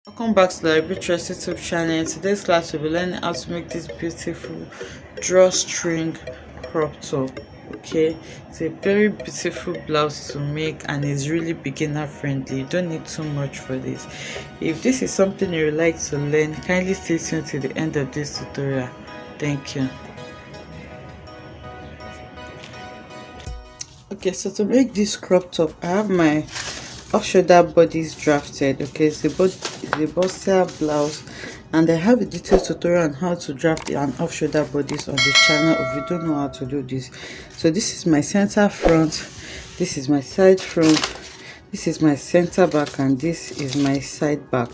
Welcome back to the RUCHED YouTube channel. In today's class, we'll be learning how to make this beautiful drawstring crop top. Okay, it's a very beautiful blouse to make and it's really beginner friendly. You don't need too much for this. If this is something you would like to learn, kindly stay tuned to the end of this tutorial. Thank you. Okay, so to make this crop top, I have my off-shoulder bodies drafted. Okay, it's a bustier blouse, and I have a detailed tutorial on how to draft an off-shoulder bodies on the channel if you don't know how to do this. So this is my center front, this is my side front, this is my center back, and this is my side back.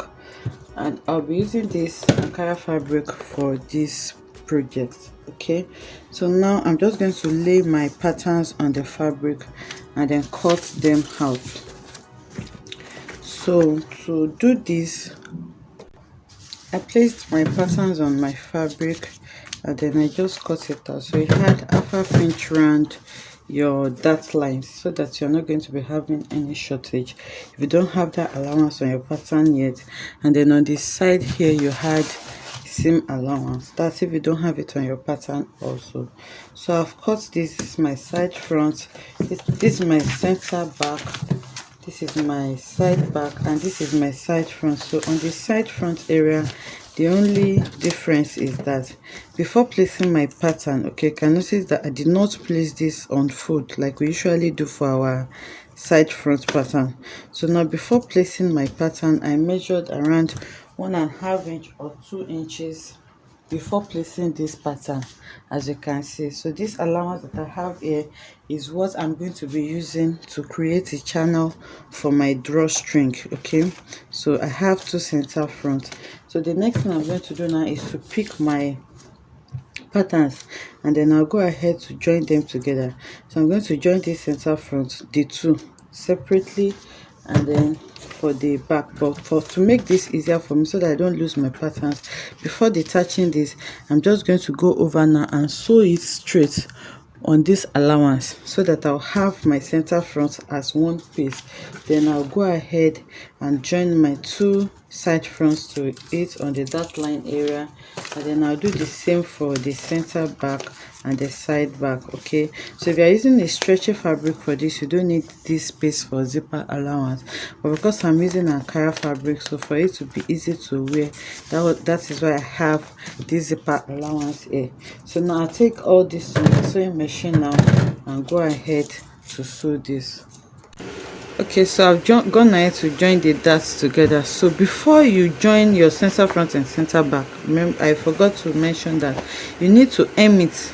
And I'll be using this ankara fabric for this project. Okay, so now I'm just going to lay my patterns on the fabric and then cut them out. So to do this, I placed my patterns on my fabric and then I just cut it out. So you had half inch round your dart lines so that you're not going to be having any shortage if you don't have that allowance on your pattern yet. And then on this side here you had seam allowance, that's if you don't have it on your pattern also. So I've cut this. This is my side front, this is my center back, this is my side back, and this is my side front. So on the side front area, the only difference is that before placing my pattern, okay, you can notice that I did not place this on fold like we usually do for our side front pattern. So now before placing my pattern, I measured around 1.5 inch or 2 inches before placing this pattern, as you can see. So this allowance that I have here is what I'm going to be using to create a channel for my drawstring. Okay, so I have 2 center front. So the next thing I'm going to do now is to pick my patterns and then I'll go ahead to join them together. So I'm going to join this center front, the two separately, and then for the back. But to make this easier for me so that I don't lose my patterns, before detaching this, I'm just going to go over now and sew it straight on this allowance so that I'll have my center front as one piece. Then I'll go ahead and join my 2 side fronts to it on the dart line area, and then I'll do the same for the center back and the side back. Okay, so if you're using a stretchy fabric for this, you don't need this space for zipper allowance, but because I'm using ankara fabric, so for it to be easy to wear, that is why I have this zipper allowance here. So now I'll take all this on the sewing machine now and go ahead to sew this. Okay, so I've gone ahead to join the darts together. So before you join your center front and center back, remember I forgot to mention that you need to hem it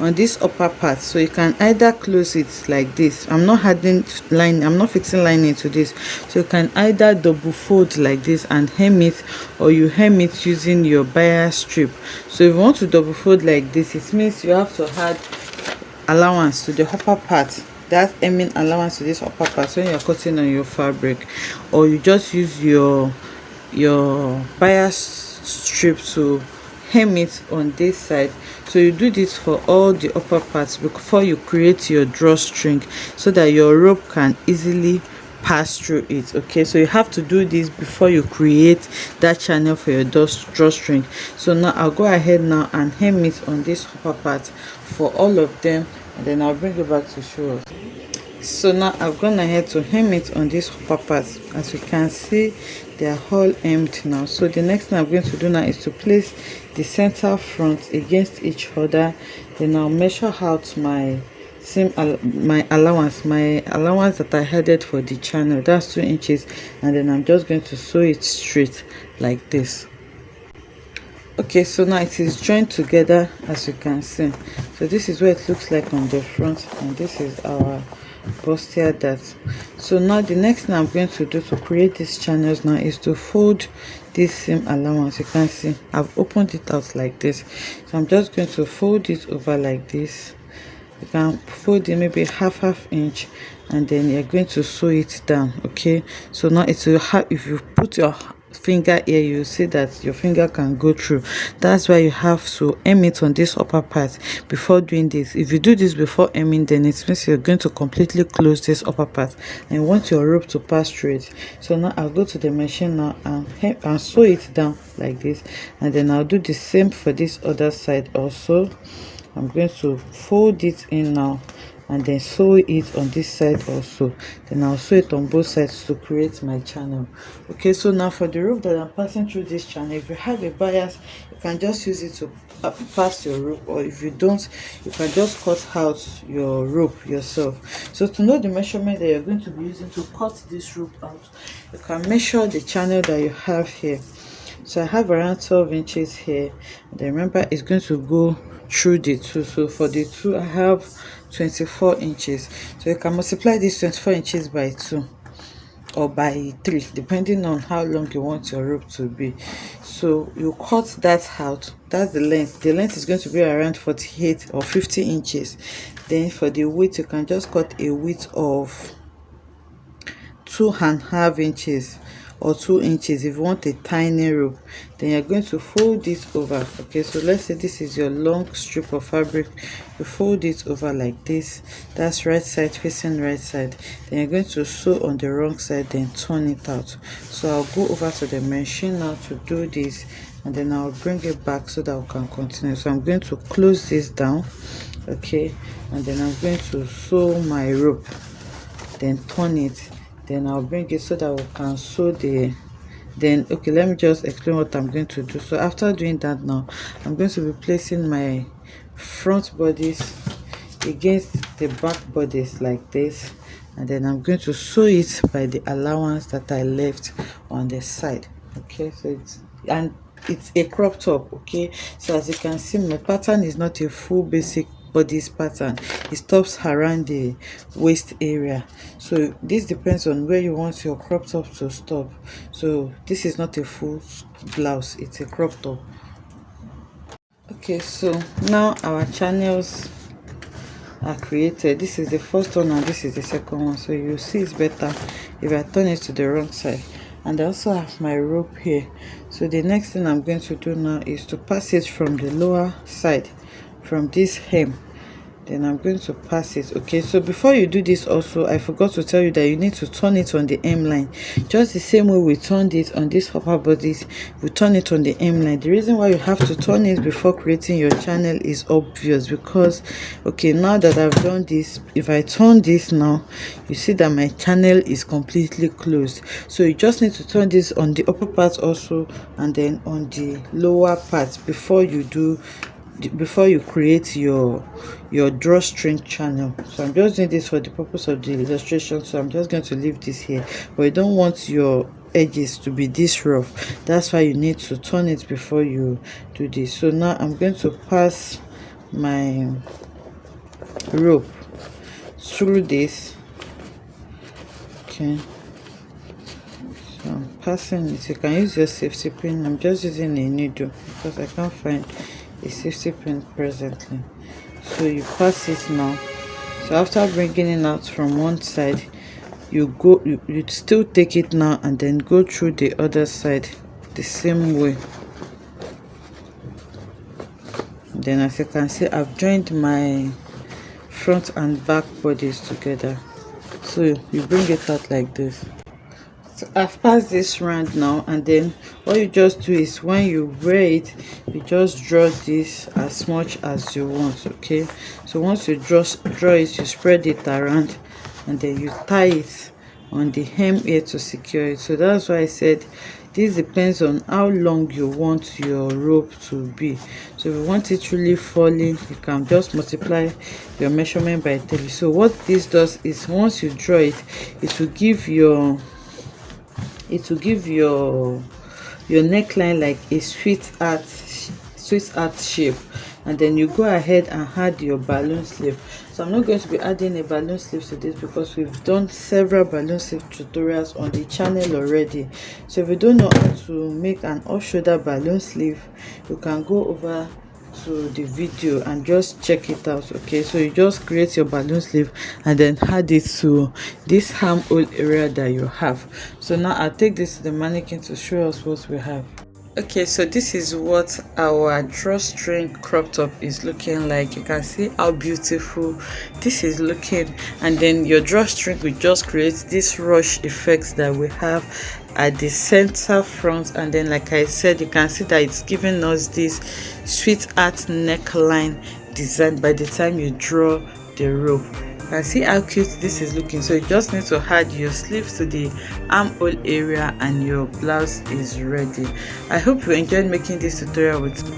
on this upper part. So you can either close it like this. I'm not adding line, I'm not fixing lining to this, so you can either double fold like this and hem it, or you hem it using your bias strip. So if you want to double fold like this, it means you have to add allowance to the upper part, that hemming allowance to this upper part when you're cutting on your fabric, or you just use your bias strip to hem it on this side. So you do this for all the upper parts before you create your drawstring so that your rope can easily pass through it. Okay, so you have to do this before you create that channel for your drawstring. So now I'll go ahead now and hem it on this upper part for all of them, and then I'll bring it back to show us. So now I've gone ahead to hem it on this upper part. As you can see, they are all hemmed now. So the next thing I'm going to do now is to place the center front against each other. Then I'll measure out my allowance that I headed for the channel, that's 2 inches, and then I'm just going to sew it straight like this. Okay, so now it is joined together, as you can see. So this is what it looks like on the front, and this is our bustier dart. So now the next thing I'm going to do to create these channels now is to fold this seam allowance. You can see I've opened it out like this, so I'm just going to fold it over like this. You can fold it maybe half inch, and then you're going to sew it down. Okay, so now it will have, if you put your finger here, you see that your finger can go through. That's why you have to hem it on this upper part before doing this. If you do this before hemming, then it means you're going to completely close this upper part and you want your rope to pass through it. So now I'll go to the machine now and hem and sew it down like this, and then I'll do the same for this other side also. I'm going to fold it in now and then sew it on this side also. Then I'll sew it on both sides to create my channel. Okay, so now for the rope that I'm passing through this channel, if you have a bias, you can just use it to pass your rope, or if you don't, you can just cut out your rope yourself. So to know the measurement that you're going to be using to cut this rope out, you can measure the channel that you have here. So I have around 12 inches here, and remember it's going to go through the two. So for the two I have 24 inches. So you can multiply this 24 inches by 2 or by 3, depending on how long you want your rope to be. So you cut that out. That's the length. The length is going to be around 48 or 50 inches. Then for the width, you can just cut a width of 2.5 inches or 2 inches if you want a tiny rope. Then you're going to fold it over. Okay, so let's say this is your long strip of fabric. You fold it over like this. That's right side facing right side. Then you're going to sew on the wrong side, then turn it out. So I'll go over to the machine now to do this, and then I'll bring it back so that we can continue. So I'm going to close this down, okay, and then I'm going to sew my rope, then turn it. Then I'll bring it so that we can sew the, then okay, let me just explain what I'm going to do. So after doing that, now I'm going to be placing my front bodies against the back bodies like this, and then I'm going to sew it by the allowance that I left on the side. Okay, so it's a crop top. Okay, so as you can see, my pattern is not a full basic bodice pattern. It stops around the waist area, so this depends on where you want your crop top to stop. So this is not a full blouse, it's a crop top. Okay, so now our channels are created. This is the first one and this is the second one, so you see it's better if I turn it to the wrong side. And I also have my rope here. So the next thing I'm going to do now is to pass it from the lower side, from this hem. Then I'm going to pass it. Okay, so before you do this also, I forgot to tell you that you need to turn it on the hem line, just the same way we turned it on this upper bodies. We turn it on the hem line. The reason why you have to turn it before creating your channel is obvious, because okay, now that I've done this, if I turn this now, you see that my channel is completely closed. So you just need to turn this on the upper part also, and then on the lower part before you create your drawstring channel. So I'm just doing this for the purpose of the illustration, so I'm just going to leave this here. But you don't want your edges to be this rough, that's why you need to turn it before you do this. So now I'm going to pass my rope through this. Okay, so I'm passing it. You can use your safety pin. I'm just using a needle because I can't find a safety pin presently. So you pass it now. So after bringing it out from one side, you still take it now and then go through the other side the same way. Then as you can see, I've joined my front and back bodies together. So you bring it out like this. So I've passed this round now, and then what you just do is when you wear it, you just draw this as much as you want. Okay, so once you draw it, you spread it around and then you tie it on the hem here to secure it. So that's why I said this depends on how long you want your rope to be. So if you want it really falling, you can just multiply your measurement by 3. So what this does is once you draw it, it will give your neckline like a sweetheart shape, and then you go ahead and add your balloon sleeve. So I'm not going to be adding a balloon sleeve to this because we've done several balloon sleeve tutorials on the channel already. So if you don't know how to make an off-shoulder balloon sleeve, you can go over to the video and just check it out. Okay, so you just create your balloon sleeve and then add it to this armhole area that you have. So now I'll take this to the mannequin to show us what we have. Okay, so this is what our drawstring crop top is looking like. You can see how beautiful this is looking, and then your drawstring will just create this rush effect that we have at the center front. And then, like I said, you can see that it's giving us this sweetheart neckline design by the time you draw the rope. And see how cute this is looking. So you just need to add your sleeves to the armhole area and your blouse is ready. I hope you enjoyed making this tutorial with me.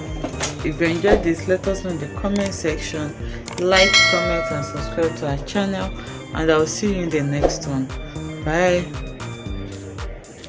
If you enjoyed this, let us know in the comment section. Like, comment and subscribe to our channel, and I will see you in the next one. Bye.